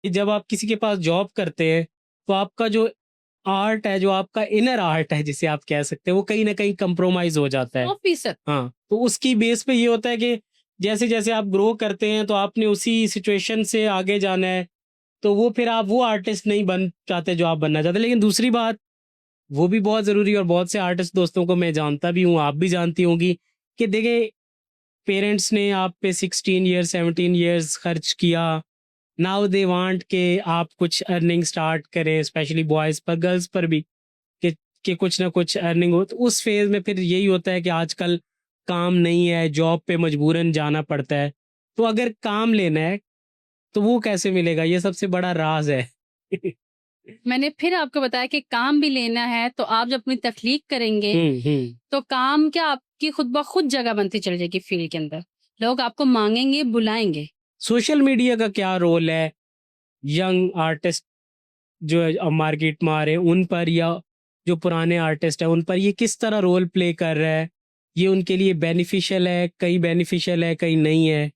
कि जब आप किसी के पास जॉब करते हैं तो आपका जो आर्ट है, जो आपका इनर आर्ट है जिसे आप कह सकते हैं, वो कहीं ना कहीं कंप्रोमाइज हो जाता है। 100%। हाँ, तो उसकी बेस पे ये होता है कि जैसे जैसे आप ग्रो करते हैं तो आपने उसी सिचुएशन से आगे जाना है, तो वो फिर आप वो आर्टिस्ट नहीं बन पाते जो आप बनना चाहते। लेकिन दूसरी बात, वो भी बहुत ज़रूरी है, और बहुत से आर्टिस्ट दोस्तों को मैं जानता भी हूँ, आप भी जानती होंगी, कि देखिए पेरेंट्स ने आप पे 16 ईयर्स 17 ईयर्स खर्च किया, नाउ दे वांट के आप कुछ अर्निंग स्टार्ट करें, स्पेशली बॉयज़ पर, गर्ल्स पर भी, कि कुछ ना कुछ अर्निंग हो। तो उस फेज़ में फिर यही होता है कि आजकल काम नहीं है, जॉब पे मजबूरन जाना पड़ता है। तो अगर काम लेना है तो वो कैसे मिलेगा? ये सबसे बड़ा राज है। मैंने फिर आपको बताया कि काम भी लेना है तो आप जब अपनी तख्लीक करेंगे तो काम क्या आपकी खुद ब खुद जगह बनती चली जाएगी फील्ड के अंदर। लोग आपको मांगेंगे, बुलाएंगे। सोशल मीडिया का क्या रोल है यंग आर्टिस्ट जो मार्केट में आ रहे हैं उन पर, या जो पुराने आर्टिस्ट हैं उन पर, ये किस तरह रोल प्ले कर रहा है? ये उनके लिए बेनिफिशियल है, कहीं बेनिफिशियल है, कहीं नहीं है?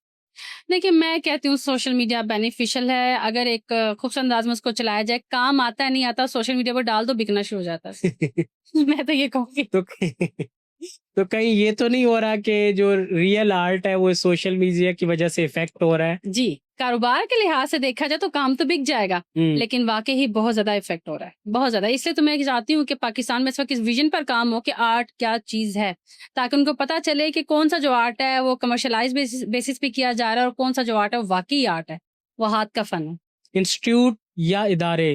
देखिए, मैं कहती हूँ सोशल मीडिया बेनिफिशियल है अगर एक खूबसूरत अंदाज में उसको चलाया जाए। काम आता है नहीं आता, सोशल मीडिया पर डाल दो, बिकना शुरू हो जाता है। मैं तो ये कहूँगी। तो तो कहीं ये तो नहीं हो रहा कि जो रियल आर्ट है वो सोशल मीडिया की वजह से इफेक्ट हो रहा है? जी, कारोबार के लिहाज से देखा जाए तो काम तो बिक जाएगा, लेकिन वाक़ई ही बहुत ज़्यादा इफ़ेक्ट हो रहा है, बहुत ज़्यादा। इसलिए तो मैं चाहती हूँ कि पाकिस्तान में इस वक़्त इस विज़न पर काम हो कि आर्ट क्या चीज़ है, ताकि उनको पता चले कि कौन-सा जो आर्ट है वो कमर्शियलाइज़ बेसिस पे किया जा रहा है और कौन-सा जो आर्ट है वो वाक़ई आर्ट है, वो हाथ का फ़न है। इंस्टीट्यूट या इदारे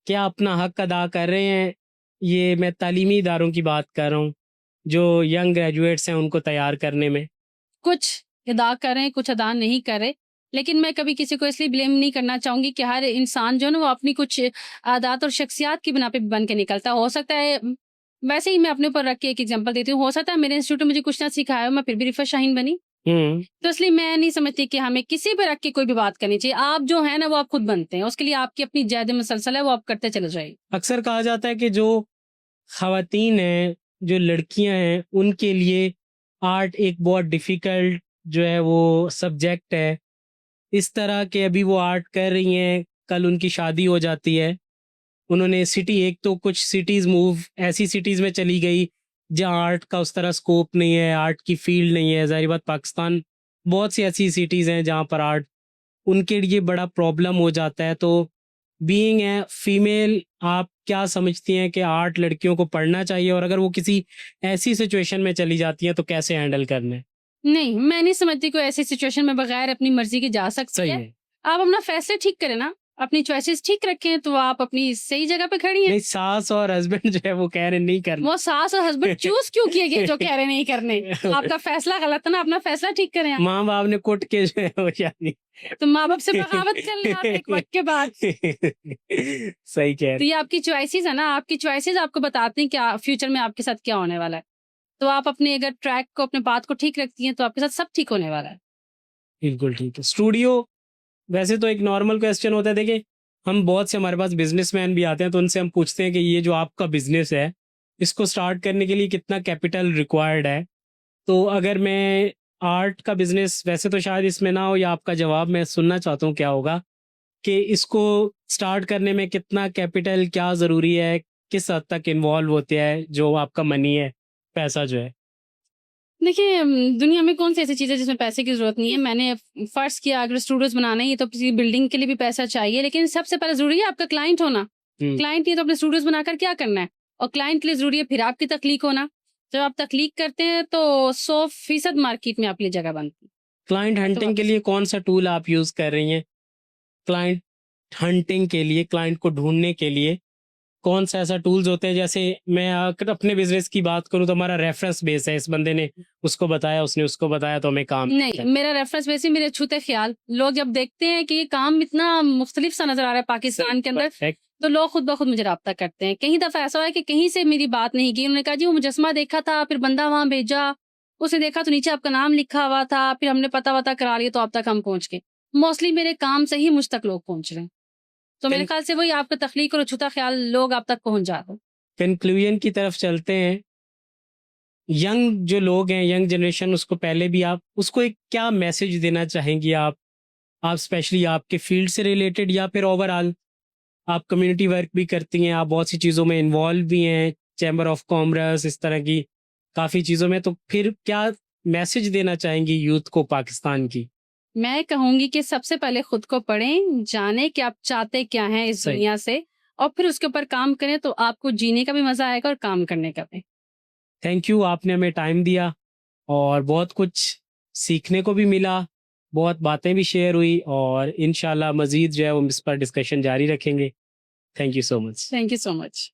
क्या अपना हक अदा कर रहे हैं? ये मैं तालीमी इदारों की बात कर रहा हूँ, जो यंग ग्रेजुएट्स हैं उनको तैयार करने में। कुछ अदा करें, कुछ अदा नहीं करें, लेकिन मैं कभी किसी को इसलिए ब्लेम नहीं करना चाहूँगी कि हर इंसान जो है ना वो अपनी कुछ आदत और शख्सियत की बिना पे बन के निकलता है। हो सकता है वैसे ही मैं अपने ऊपर रख के एक एग्ज़ाम्पल देती हूँ, हो सकता है मेरे इंस्टीट्यूट ने मुझे कुछ ना सिखाया हो, मैं फिर भी रिफ़त शाहीन बनी। हुँ। तो इसलिए मैं नहीं समझती कि हमें किसी पे रख के कोई भी बात करनी चाहिए। आप जो हैं ना वो आप खुद बनते हैं, उसके लिए आपकी अपनी जद मसलसल है वो आप करते चले जाइए। अक्सर कहा जाता है कि जो ख़वातीन हैं, जो लड़कियां हैं, उनके लिए आर्ट एक बहुत डिफ़िकल्ट जो है वो सब्जेक्ट है। इस तरह के अभी वो आर्ट कर रही हैं, कल उनकी शादी हो जाती है। उन्होंने सिटी, एक तो कुछ सिटीज़ मूव ऐसी सिटीज़ में चली गई जहाँ आर्ट का उस तरह स्कोप नहीं है, आर्ट की फील्ड नहीं है। ज़ाहिर बात, पाकिस्तान बहुत सी ऐसी सिटीज़ हैं जहाँ पर आर्ट उनके लिए बड़ा प्रॉब्लम हो जाता है। तो बीइंग ए फीमेल, आप क्या समझती हैं कि आर्ट लड़कियों को पढ़ना चाहिए, और अगर वो किसी ऐसी सिचुएशन में चली जाती हैं तो कैसे हैंडल करना है? नहीं, मैं नहीं समझती कोई ऐसी सिचुएशन में बगैर अपनी मर्ज़ी के जा सकती सही है। है। आप अपना फैसले ठीक करें ना, अपनी चॉइसेस ठीक रखें तो आप अपनी सही जगह पे खड़ी हैं। नहीं, सास और हस्बैंड जो है वो कह रहे नहीं करना। वो सास और हस्बैंड चूज़ क्यों किए गए जो कह रहे नहीं करने? आपका फैसला गलत है ना, अपना फैसला ठीक करें आप। माँ बाप ने कुट के जो है वो शादी। तो माँ-बाप से बगावत कर लें आप एक वक़्त के बाद। सही कह तो रहे। ये आपकी चॉइसेस है ना, आपकी चॉइसेस आपको बताती हैं क्या फ्यूचर में आपके साथ क्या होने वाला है। तो आप अपने अगर ट्रैक को, अपने पाथ को ठीक रखती हैं तो आपके साथ सब ठीक होने वाला है। बिल्कुल ठीक है। स्टूडियो, वैसे तो एक नॉर्मल क्वेश्चन होता है, देखिए हम बहुत से, हमारे पास बिजनेसमैन भी आते हैं तो उनसे हम पूछते हैं कि ये जो आपका बिजनेस है, इसको स्टार्ट करने के लिए कितना कैपिटल रिक्वायर्ड है? तो अगर मैं आर्ट का बिजनेस, वैसे तो शायद इसमें ना हो, या आपका जवाब मैं सुनना चाहता हूँ क्या होगा, कि इसको स्टार्ट करने में कितना कैपिटल, क्या ज़रूरी है, किस हद तक इन्वॉल्व होते हैं जो आपका मनी है, पैसा जो है? देखिए दुनिया में कौन सी ऐसी चीज़ है जिसमें पैसे की ज़रूरत नहीं है। मैंने फ़र्ज़ किया अगर स्टूडियोज़ बनाना है, ये तो किसी बिल्डिंग के लिए भी पैसा चाहिए, लेकिन सबसे पहले ज़रूरी है आपका क्लाइंट होना। हम्म। क्लाइंट नहीं है तो अपने स्टूडियोज़ बनाकर क्या करना है? और क्लाइंट के लिए ज़रूरी है फिर आपकी तख्लीक होना। जब आप तख्लीक करते हैं तो 100% मार्केट में आपके लिए जगह बनती है। क्लाइंट मैं तो हंटिंग के वापस लिए कौन सा टूल आप यूज़ कर रही हैं? क्लाइंट हंटिंग के लिए, क्लाइंट को ढूँढने के लिए कौन सा ऐसा टूल्स होते हैं? जैसे मैं अगर अपने बिज़नेस की बात करूँ तो हमारा रेफ़रेंस बेस है, इस बंदे ने उसको बताया, उसने उसको बताया, तो हमें काम नहीं, मिलता है। मेरा रेफ़रेंस वैसे ही मेरे छूते ख़्याल। लोग जब देखते हैं कि ये काम इतना मुख़्तलिफ़ सा नज़र आ रहा है पाकिस्तान के अंदर, परफेक्ट। तो लोग खुद ब खुद मुझे राब्ता करते हैं। कई दफ़ा ऐसा हुआ है कि कहीं से मेरी बात नहीं की, उन्होंने कहा जी वो मुजस्समा देखा था, फिर बंदा वहाँ भेजा, उसने देखा तो नीचे आपका नाम लिखा हुआ था, फिर हमने पता-वता करा लिया तो अब तक हम पहुँच गए। मोस्टली मेरे काम से ही मुझ तक लोग पहुँच रहे हैं। तो मेरे कन ख़्याल से वही आपका तख़लीक और छूता ख़्याल लोग आप तक पहुँच जाते हैं। कन्क्लूज़न की तरफ चलते हैं। यंग जो लोग हैं, यंग जनरेशन, उसको पहले भी आप उसको एक क्या मैसेज देना चाहेंगी आप? आप स्पेशली आपके फील्ड से रिलेटेड या फिर ओवरऑल आप कम्युनिटी वर्क भी करती हैं, आप बहुत सी चीज़ों में इन्वॉल्व भी हैं, चैम्बर ऑफ कॉमर्स इस तरह की काफ़ी चीज़ों में, तो फिर क्या मैसेज देना चाहेंगी यूथ को पाकिस्तान की? मैं कहूँगी कि सबसे पहले खुद को पढ़ें, जानें कि आप चाहते क्या हैं इस सही। दुनिया से और फिर उसके ऊपर काम करें तो आपको जीने का भी मज़ा आएगा और काम करने का भी। थैंक यू, आपने हमें टाइम दिया और बहुत कुछ सीखने को भी मिला, बहुत बातें भी शेयर हुई और इंशाल्लाह मज़ीद जो है वो इस पर डिस्कशन जारी रखेंगे। Thank you so much. Thank you so much.